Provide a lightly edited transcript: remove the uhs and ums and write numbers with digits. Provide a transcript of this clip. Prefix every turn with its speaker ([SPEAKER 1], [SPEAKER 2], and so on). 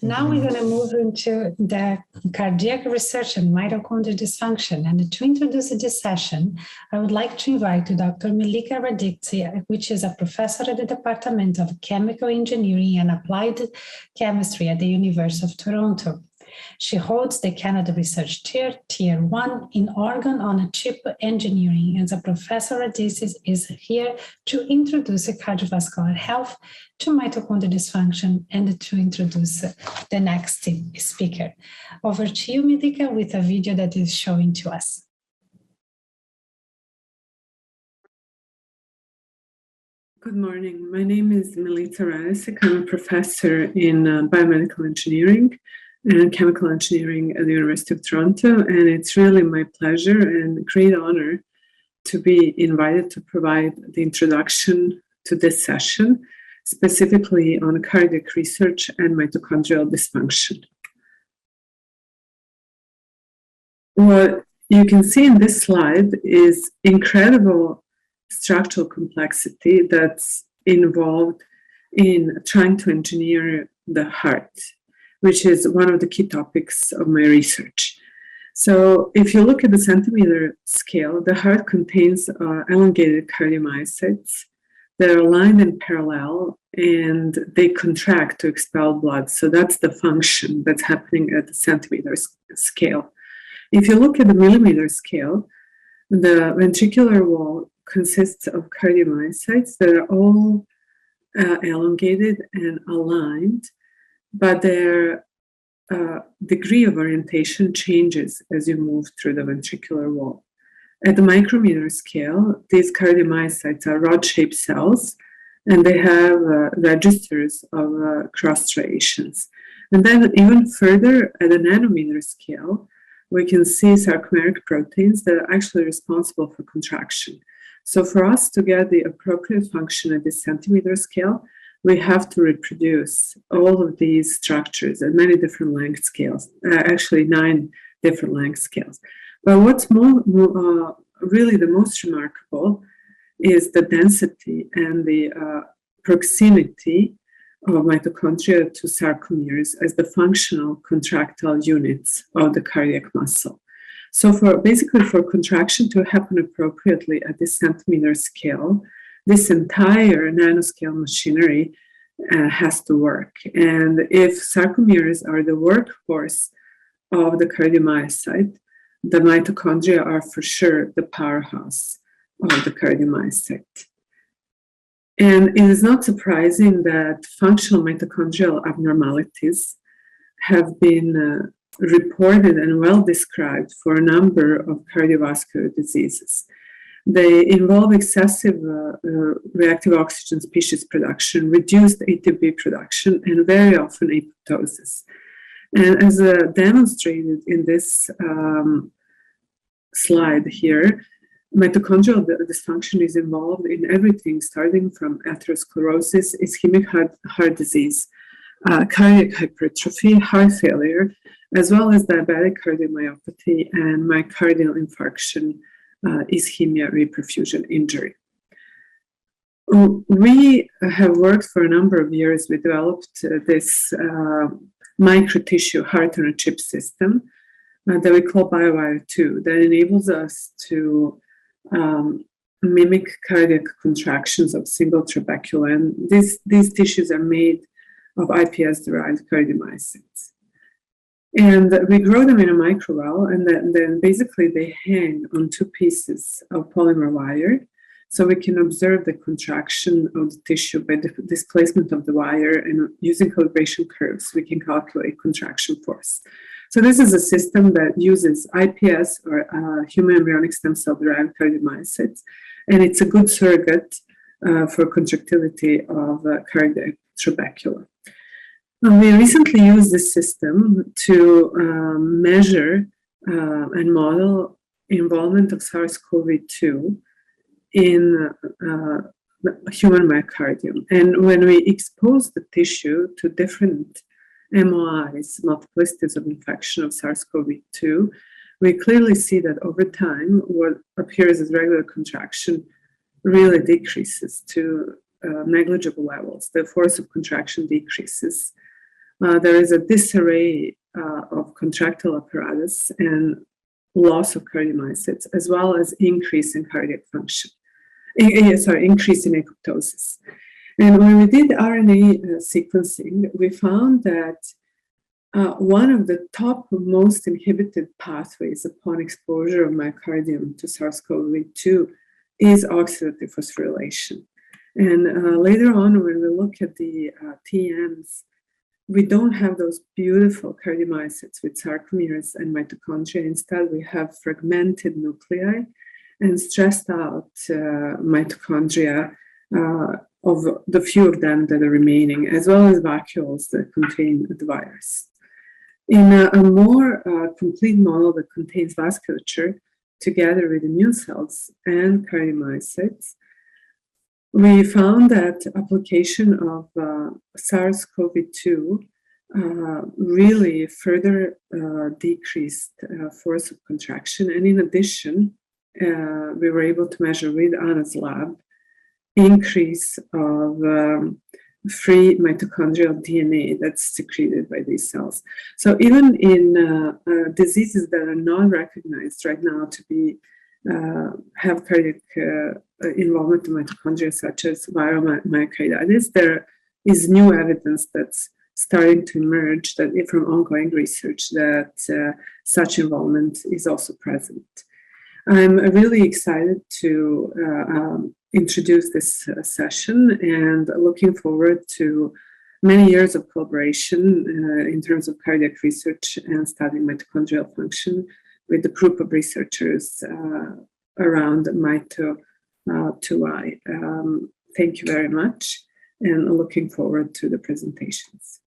[SPEAKER 1] Now we're going to move into the cardiac research and mitochondrial dysfunction. And to introduce this session, I would like to invite Dr. Milica Radisic, which is a professor at the Department of Chemical Engineering and Applied Chemistry at the University of Toronto. She holds the Canada Research Tier 1 in organ-on-a-chip engineering, and the Professor Radisic is here to introduce cardiovascular health, to mitochondrial dysfunction, and to introduce the next speaker. Over to you, Milica, with a video that is showing to us.
[SPEAKER 2] Good morning. My name is Milica Radisic. I'm a professor in biomedical engineering and chemical engineering at the University of Toronto, and it's really my pleasure and great honor to be invited to provide the introduction to this session, specifically on cardiac research and mitochondrial dysfunction. What you can see in this slide is incredible structural complexity that's involved in trying to engineer the heart, which is one of the key topics of my research. So if you look at the centimeter scale, the heart contains elongated cardiomyocytes that are aligned in parallel, and they contract to expel blood. So that's the function that's happening at the centimeter scale. If you look at the millimeter scale, the ventricular wall consists of cardiomyocytes that are all elongated and aligned, but their degree of orientation changes as you move through the ventricular wall. At the micrometer scale, these cardiomyocytes are rod-shaped cells, and they have registers of cross striations. And then even further, at the nanometer scale, we can see sarcomeric proteins that are actually responsible for contraction. So for us to get the appropriate function at this centimeter scale, we have to reproduce all of these structures at many different length scales, actually 9 different length scales. But what's really the most remarkable is the density and the proximity of mitochondria to sarcomeres as the functional contractile units of the cardiac muscle. So basically for contraction to happen appropriately at this centimeter scale, this entire nanoscale machinery has to work. And if sarcomeres are the workhorse of the cardiomyocyte, the mitochondria are for sure the powerhouse of the cardiomyocyte. And it is not surprising that functional mitochondrial abnormalities have been reported and well described for a number of cardiovascular diseases. They involve excessive reactive oxygen species production, reduced ATP production, and very often apoptosis. And as demonstrated in this slide here, mitochondrial dysfunction is involved in everything starting from atherosclerosis, ischemic heart disease, cardiac hypertrophy, heart failure, as well as diabetic cardiomyopathy and myocardial infarction, ischemia, reperfusion injury. We have worked for a number of years. We developed this microtissue heart-on-a-chip system that we call BioWire2 that enables us to mimic cardiac contractions of single trabecula. And these tissues are made of iPS-derived cardiomyocytes. And we grow them in a microwell, and then basically they hang on 2 pieces of polymer wire. So we can observe the contraction of the tissue by the displacement of the wire, and using calibration curves, we can calculate contraction force. So this is a system that uses iPS, or human embryonic stem cell-derived cardiomyocytes, and it's a good surrogate for contractility of cardiac trabecula. We recently used this system to measure and model involvement of SARS-CoV-2 in human myocardium. And when we expose the tissue to different MOIs, multiplicities of infection of SARS-CoV-2, we clearly see that over time, what appears as regular contraction really decreases to negligible levels. The force of contraction decreases there is a disarray of contractile apparatus and loss of cardiomyocytes, as well as increase in cardiac function. Increase in apoptosis. And when we did RNA sequencing, we found that one of the top most inhibited pathways upon exposure of myocardium to SARS-CoV-2 is oxidative phosphorylation. And later on, when we look at the TMs, we don't have those beautiful cardiomyocytes with sarcomeres and mitochondria. Instead, we have fragmented nuclei and stressed out mitochondria of the few of them that are remaining, as well as vacuoles that contain the virus. In a more complete model that contains vasculature together with immune cells and cardiomyocytes, we found that application of SARS-CoV-2 really further decreased force of contraction. And in addition, we were able to measure with Anna's lab increase of free mitochondrial DNA that's secreted by these cells. So even in diseases that are not recognized right now to be have cardiac involvement in mitochondria, such as viral myocarditis, there is new evidence that's starting to emerge that from ongoing research that such involvement is also present. I'm really excited to introduce this session and looking forward to many years of collaboration in terms of cardiac research and studying mitochondrial function with the group of researchers around Mito2I. Thank you very much, and looking forward to the presentations.